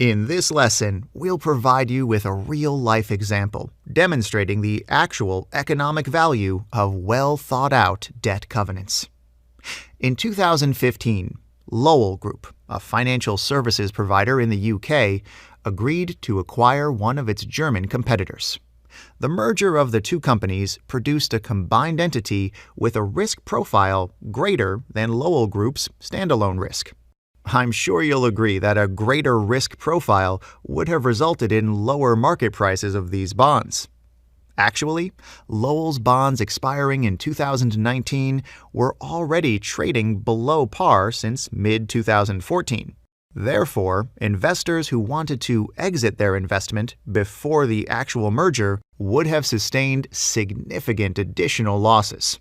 In this lesson, we'll provide you with a real-life example demonstrating the actual economic value of well-thought-out debt covenants. In 2015, Lowell Group, a financial services provider in the UK, agreed to acquire one of its German competitors. The merger of the two companies produced a combined entity with a risk profile greater than Lowell Group's standalone risk. I'm sure you'll agree that a greater risk profile would have resulted in lower market prices of these bonds. Actually, Lowell's bonds expiring in 2019 were already trading below par since mid-2014. Therefore, investors who wanted to exit their investment before the actual merger would have sustained significant additional losses.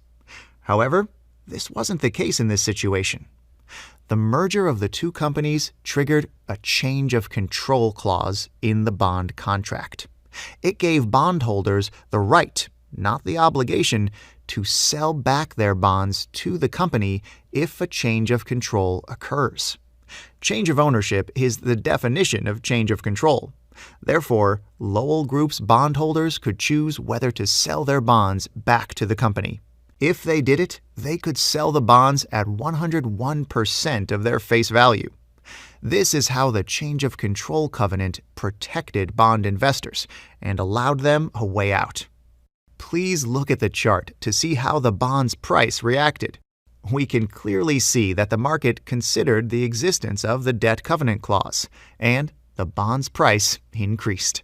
However, this wasn't the case in this situation. The merger of the two companies triggered a change of control clause in the bond contract. It gave bondholders the right, not the obligation, to sell back their bonds to the company if a change of control occurs. Change of ownership is the definition of change of control. Therefore, Lowell Group's bondholders could choose whether to sell their bonds back to the company. If they did it, they could sell the bonds at 101% of their face value. This is how the change of control covenant protected bond investors and allowed them a way out. Please look at the chart to see how the bond's price reacted. We can clearly see that the market considered the existence of the debt covenant clause, and the bond's price increased.